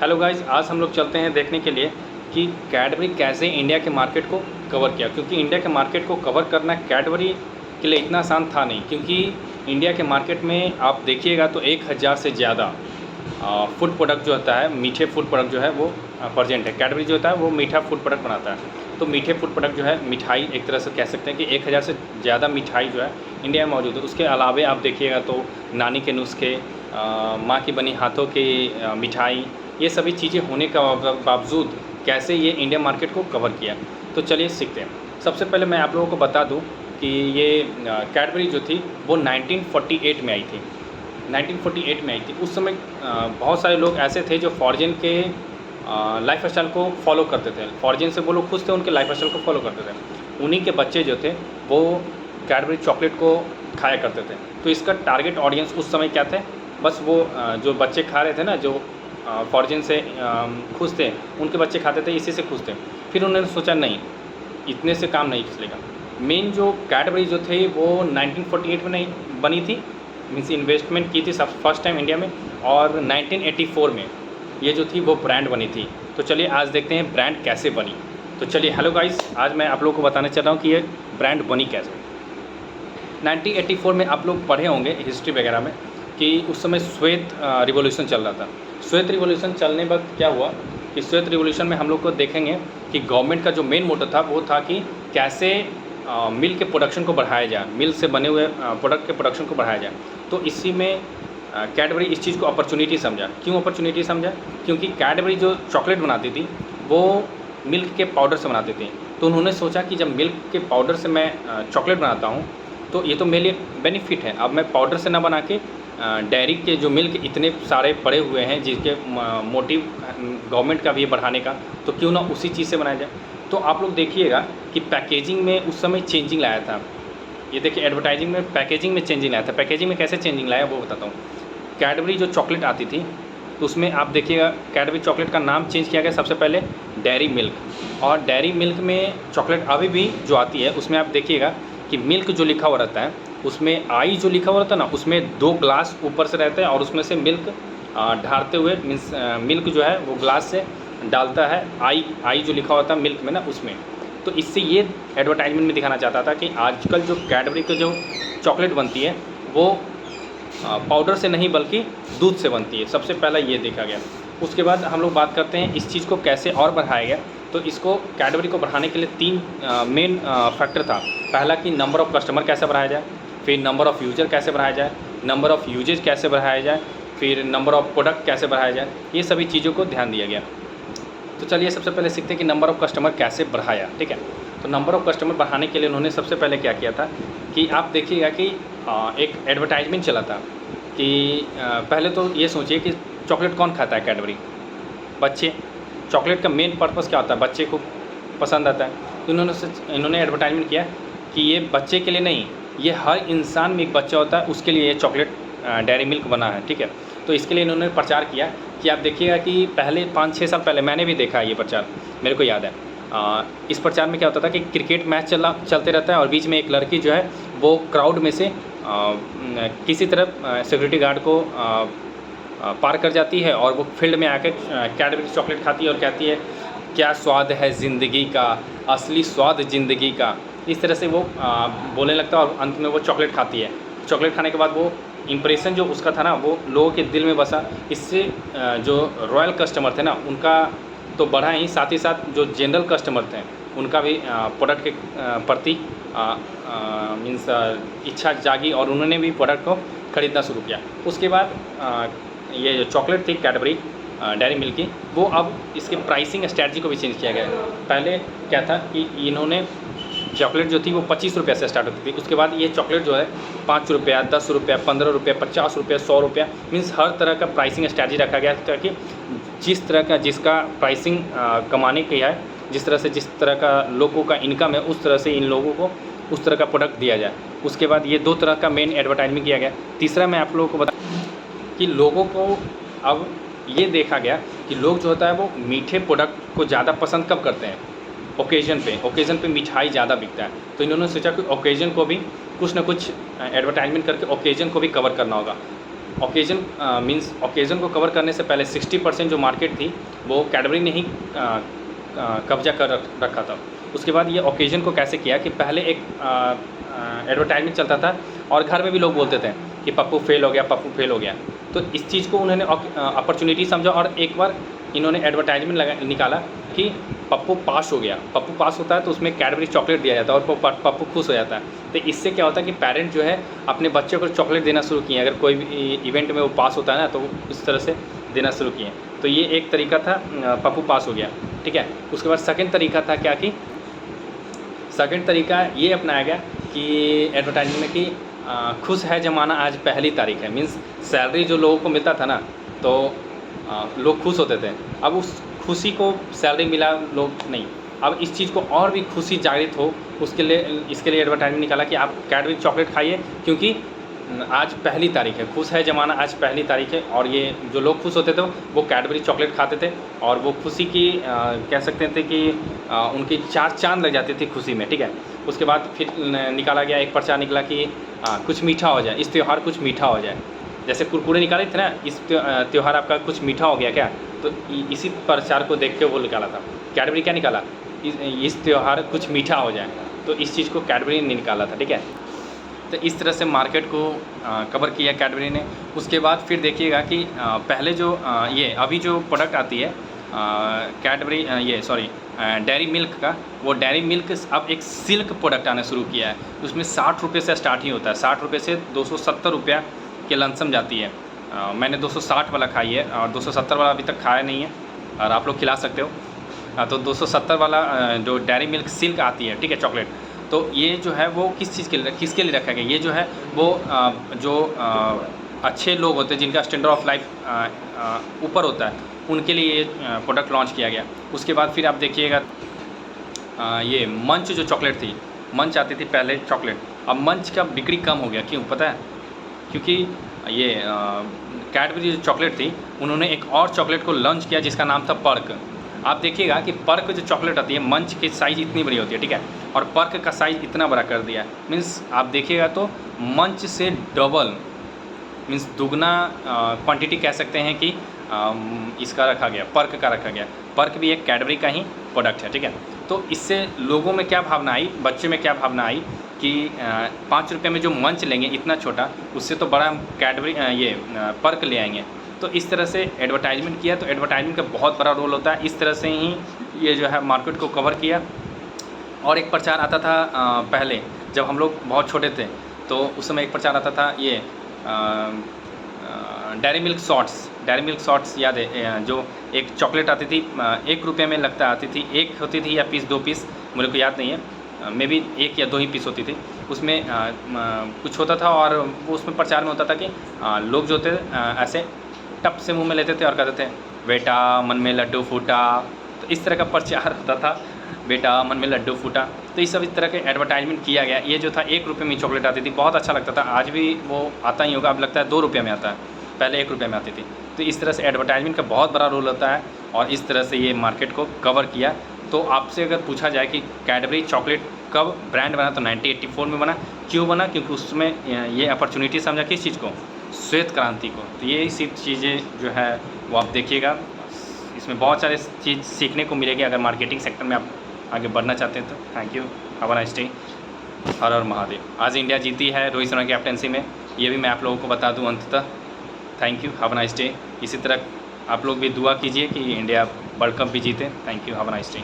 Hello guys, आज हम लोग चलते हैं देखने के लिए कि कैडबरी कैसे इंडिया के मार्केट को कवर किया। क्योंकि इंडिया के मार्केट को कवर करना कैडबरी के लिए इतना आसान था नहीं। क्योंकि इंडिया के मार्केट में आप देखिएगा तो 1000 से ज़्यादा फूड प्रोडक्ट जो होता है, मीठे फूड प्रोडक्ट जो है वो प्रेजेंट है। कैडबरी जो होता है वो मीठा फूड प्रोडक्ट बनाता है। तो मीठे फूड प्रोडक्ट जो है, मिठाई एक तरह से कह सकते हैं कि 1000 से ज़्यादा मिठाई जो है इंडिया में मौजूद है। उसके अलावे आप देखिएगा तो नानी के नुस्खे, माँ की बनी हाथों की मिठाई, ये सभी चीज़ें होने का बावजूद कैसे ये इंडियन मार्केट को कवर किया। तो चलिए सीखते हैं। सबसे पहले मैं आप लोगों को बता दूं कि ये कैडबरी जो थी वो 1948 में आई थी। 1948 में आई थी। उस समय बहुत सारे लोग ऐसे थे जो फॉरेन के लाइफ स्टाइल को फॉलो करते थे। फॉरेन से वो लोग खुश थे, उनके लाइफ स्टाइल को फॉलो करते थे। उन्हीं के बच्चे जो थे वो कैडबरी चॉकलेट को खाया करते थे। तो इसका टारगेट ऑडियंस उस समय क्या थे? बस वो जो बच्चे खा रहे थे ना, जो फॉरेन से खुश थे, उनके बच्चे खाते थे, इसी से खुश थे। फिर उन्होंने सोचा नहीं, इतने से काम नहीं चलेगा। मेन जो कैडबरी जो थी वो 1948 में नहीं बनी थी, मीन्स इन्वेस्टमेंट की थी सब फर्स्ट टाइम इंडिया में, और 1984 में ये जो थी वो ब्रांड बनी थी। तो चलिए आज देखते हैं ब्रांड कैसे बनी। तो चलिए, हेलो गाइस, आज मैं आप लोगों को बताने चल रहा हूँ कि ये ब्रांड बनी कैसे। 1984 में आप लोग पढ़े होंगे हिस्ट्री वगैरह में कि उस समय श्वेत रिवॉल्यूशन चल रहा था। श्वेत रिवॉल्यूशन चलने वक्त क्या हुआ कि श्वेत रिवॉल्यूशन में हम लोग को देखेंगे कि गवर्नमेंट का जो मेन मोटिव था वो था कि कैसे मिल्क के प्रोडक्शन को बढ़ाया जाए, मिल्क से बने हुए प्रोडक्ट के प्रोडक्शन को बढ़ाया जाए। तो इसी में कैडबरी इस चीज़ को अपॉर्चुनिटी समझा। क्यों अपॉर्चुनिटी समझा? क्योंकि कैडबरी जो चॉकलेट बनाती थी वो मिल्क के पाउडर से बनाती थी। तो उन्होंने सोचा कि जब मिल्क के पाउडर से मैं चॉकलेट बनाता हूँ तो ये तो मेरे लिए बेनिफिट है। अब मैं पाउडर से ना बना के डेयरी के जो मिल्क इतने सारे पड़े हुए हैं जिसके मोटिव गवर्नमेंट का भी है बढ़ाने का, तो क्यों ना उसी चीज़ से बनाया जाए। तो आप लोग देखिएगा कि पैकेजिंग में उस समय चेंजिंग लाया था। ये देखिए, एडवर्टाइजिंग में पैकेजिंग में चेंजिंग लाया था। पैकेजिंग में कैसे चेंजिंग लाया वो बताता हूँ। कैडबरी जो चॉकलेट आती थी तो उसमें आप देखिएगा कैडबरी चॉकलेट का नाम चेंज किया गया सबसे पहले डेयरी मिल्क। और डेयरी मिल्क में चॉकलेट अभी भी जो आती है उसमें आप देखिएगा कि मिल्क जो लिखा हुआ रहता है उसमें आई जो लिखा हुआ रहता है ना, उसमें 2 ग्लास ऊपर से रहते हैं और उसमें से मिल्क ढारते हुए, मीन्स मिल्क जो है वो ग्लास से डालता है। आई जो लिखा होता है मिल्क में ना, उसमें। तो इससे ये एडवर्टाइजमेंट में दिखाना चाहता था कि आजकल जो कैडबरी की जो चॉकलेट बनती है वो पाउडर से नहीं बल्कि दूध से बनती है। सबसे पहला ये देखा गया। उसके बाद हम लोग बात करते हैं इस चीज़ को कैसे और बढ़ाया गया। तो इसको कैडबरी को बढ़ाने के लिए 3 मेन फैक्टर था। पहला कि नंबर ऑफ़ कस्टमर कैसे बढ़ाया जाए, फिर नंबर ऑफ़ यूज़र कैसे बढ़ाया जाए, नंबर ऑफ़ यूजेज कैसे बढ़ाया जाए, फिर नंबर ऑफ़ प्रोडक्ट कैसे बढ़ाया जाए। ये सभी चीज़ों को ध्यान दिया गया। तो चलिए सबसे पहले सीखते हैं कि नंबर ऑफ़ कस्टमर कैसे बढ़ाया। ठीक है, तो नंबर ऑफ़ कस्टमर बढ़ाने के लिए उन्होंने सबसे पहले क्या किया था कि आप देखिएगा कि एक एडवर्टाइजमेंट चला था कि पहले तो ये सोचिए कि चॉकलेट कौन खाता है? कैडबरी बच्चे। चॉकलेट का मेन पर्पस क्या होता है? बच्चे को पसंद आता है। तो इन्होंने एडवर्टाइजमेंट किया कि ये बच्चे के लिए नहीं, ये हर इंसान में एक बच्चा होता है, उसके लिए ये चॉकलेट डेयरी मिल्क बना है। ठीक है, तो इसके लिए इन्होंने प्रचार किया कि आप देखिएगा कि पहले 5-6 साल पहले मैंने भी देखा है ये प्रचार, मेरे को याद है। इस प्रचार में क्या होता था कि क्रिकेट मैच चलते रहता है और बीच में एक लड़की जो है वो क्राउड में से किसी तरह सिक्योरिटी गार्ड को पार कर जाती है और वो फील्ड में आकर कैडबरी चॉकलेट खाती है और कहती है, क्या स्वाद है ज़िंदगी का, असली स्वाद ज़िंदगी का। इस तरह से वो बोलने लगता है और अंत में वो चॉकलेट खाती है। चॉकलेट खाने के बाद वो इम्प्रेशन जो उसका था ना वो लोगों के दिल में बसा। इससे जो रॉयल कस्टमर थे ना उनका तो बढ़ा ही, साथ ही साथ जो जनरल कस्टमर थे उनका भी प्रोडक्ट के प्रति मीन्स इच्छा जागी और उन्होंने भी प्रोडक्ट को ख़रीदना शुरू किया। उसके बाद ये जो चॉकलेट थी कैडबरी डेयरी मिल्क की, वो अब इसके प्राइसिंग स्ट्रैटेजी को भी चेंज किया गया। पहले क्या था कि इन्होंने चॉकलेट जो थी वो 25 रुपये से स्टार्ट होती थी। उसके बाद ये चॉकलेट जो है 5 रुपया, 10 रुपया, 15 रुपया, 50 रुपया, 100 रुपया, मीन्स हर तरह का प्राइसिंग स्ट्रैटेजी रखा गया ताकि जिस तरह का जिसका प्राइसिंग कमाने की है, जिस तरह का लोगों का इनकम है, उस तरह से इन लोगों को उस तरह का प्रोडक्ट दिया जाए। उसके बाद ये 2 तरह का मेन एडवर्टाइजमेंट किया गया। तीसरा मैं आप लोगों को बता कि लोगों को अब ये देखा गया कि लोग जो होता है वो मीठे प्रोडक्ट को ज़्यादा पसंद कब करते हैं? ओकेज़न पे मिठाई ज़्यादा बिकता है। तो इन्होंने सोचा कि ओकेज़न को भी कुछ ना कुछ एडवर्टाइजमेंट करके ओकेज़न को भी कवर करना होगा। ओकेजन मींस ओकेजन को कवर करने से पहले 60% जो मार्केट थी वो कैडबरी ने ही कब्जा कर रखा था। उसके बाद ये ओकेजन को कैसे किया कि पहले एक एडवर्टाइजमेंट चलता था और घर में भी लोग बोलते थे कि पप्पू फेल हो गया, पप्पू फेल हो गया। तो इस चीज़ को उन्होंने अपॉर्चुनिटी समझा और एक बार इन्होंने एडवर्टाइजमेंट निकाला कि पप्पू पास हो गया। पप्पू पास होता है तो उसमें कैडबरी चॉकलेट दिया जाता है और पप्पू खुश हो जाता है। तो इससे क्या होता है कि पेरेंट जो है अपने बच्चों को चॉकलेट देना शुरू किए। अगर कोई भी इवेंट में वो पास होता है ना, तो इस तरह से देना शुरू किए। तो ये एक तरीका था, पप्पू पास हो गया, ठीक है। उसके बाद सेकंड तरीका था क्या कि सेकंड तरीका ये अपनाया गया कि एडवर्टाइजमेंट में कि खुश है ज़माना आज पहली तारीख है। मीन्स सैलरी जो लोगों को मिलता था ना, तो लोग खुश होते थे। अब उस खुशी को सैलरी मिला लोग नहीं, अब इस चीज़ को और भी खुशी जागृत हो उसके लिए इसके लिए एडवर्टाइजमेंट निकाला कि आप कैडबरी चॉकलेट खाइए क्योंकि आज पहली तारीख है, खुश है ज़माना आज पहली तारीख है। और ये जो लोग खुश होते थे वो कैडबरी चॉकलेट खाते थे और वो खुशी की कह सकते थे कि उनकी चार चांद लग जाती थी खुशी में, ठीक है। उसके बाद फिर निकाला गया, एक प्रचार निकला कि कुछ मीठा हो जाए, इस त्यौहार कुछ मीठा हो जाए। जैसे कुरकुरे निकाले थे ना, इस त्यौहार आपका कुछ मीठा हो गया क्या, तो इसी प्रचार को देख के वो निकाला था। कैडबरी क्या निकाला, इस त्यौहार कुछ मीठा हो जाए, तो इस चीज़ को कैडबरी ने निकाला था, ठीक है। तो इस तरह से मार्केट को कवर किया कैडबरी ने। उसके बाद फिर देखिएगा कि पहले जो ये अभी जो प्रोडक्ट आती है कैडबरी ये सॉरी डेयरी मिल्क का, वो डेयरी मिल्क अब एक सिल्क प्रोडक्ट आना शुरू किया है। उसमें 60 रुपये से स्टार्ट ही होता है, 60 रुपये से 270 रुपया के लमसम जाती है। मैंने 260 वाला खाई है और 270 वाला अभी तक खाया नहीं है, और आप लोग खिला सकते हो। तो 270 वाला जो डेयरी मिल्क सिल्क आती है, ठीक है, चॉकलेट, तो ये जो है वो किसके लिए रखा गया, ये जो है वो जो अच्छे लोग होते हैं जिनका स्टैंडर्ड ऑफ लाइफ ऊपर होता है, उनके लिए ये प्रोडक्ट लॉन्च किया गया। उसके बाद फिर आप देखिएगा ये मंच जो चॉकलेट थी, मंच आती थी पहले चॉकलेट, अब मंच का बिक्री कम हो गया। क्यों पता है? क्योंकि ये कैडबरी जो चॉकलेट थी, उन्होंने एक और चॉकलेट को लॉन्च किया जिसका नाम था पर्क। आप देखिएगा कि पर्क जो चॉकलेट आती है, मंच की साइज़ इतनी बड़ी होती है, ठीक है, और पर्क का साइज़ इतना बड़ा कर दिया है। मीन्स आप देखिएगा तो मंच से डबल, मीन्स दुगना क्वांटिटी कह सकते हैं कि इसका रखा गया, पर्क का रखा गया। पर्क भी एक कैडबरी का ही प्रोडक्ट है, ठीक है। तो इससे लोगों में क्या भावना आई, बच्चे में क्या भावना आई कि 5 रुपये में जो मंच लेंगे इतना छोटा, उससे तो बड़ा कैडबरी ये पर्क ले आएंगे। तो इस तरह से एडवर्टाइजमेंट किया, तो एडवर्टाइजमेंट का बहुत बड़ा रोल होता है। इस तरह से ही ये जो है मार्केट को कवर किया। और एक प्रचार आता था पहले जब हम लोग बहुत छोटे थे, तो उस समय एक प्रचार आता था ये डेयरी मिल्क शॉट्स याद है, जो एक चॉकलेट आती थी 1 रुपये में लगता आती थी, एक होती थी या पीस 2 पीस, मुझे को याद नहीं है, मे बी 1 या 2 ही पीस होती थी। उसमें कुछ होता था और वो उसमें प्रचार में होता था कि लोग जो थे ऐसे टप से मुंह में लेते थे और कहते थे बेटा मन में लड्डू फूटा। तो इस तरह का प्रचार होता था, बेटा मन में लड्डू फूटा। तो इस सब इस तरह के एडवर्टाइजमेंट किया गया। ये जो था 1 रुपये में चॉकलेट आती थी, बहुत अच्छा लगता था। आज भी वो आता ही होगा, अब लगता है 2 रुपये में आता है, पहले 1 रुपये में आती थी। तो इस तरह से एडवर्टाइजमेंट का बहुत बड़ा रोल होता है और इस तरह से ये मार्केट को कवर किया। तो आपसे अगर पूछा जाए कि कैडबरी चॉकलेट कब ब्रांड बना, तो 1984 में बना। क्यों बना? क्योंकि उसमें ये अपॉर्चुनिटी समझा किस चीज़ को, श्वेत क्रांति को। तो ये सिर्फ चीज़ें जो है वो आप देखिएगा, इसमें बहुत सारे चीज़ सीखने को मिलेगी अगर मार्केटिंग सेक्टर में आप आगे बढ़ना चाहते हैं तो। Thank you, have a nice day. हर हर महादेव। आज इंडिया जीती है रोहित शर्मा की कैप्टनसी में, ये भी मैं आप लोगों को बता दूं अंततः। Thank you, have a nice day. इसी तरह आप लोग भी दुआ कीजिए कि इंडिया वर्ल्ड कप भी जीते। Thank you, have a nice day.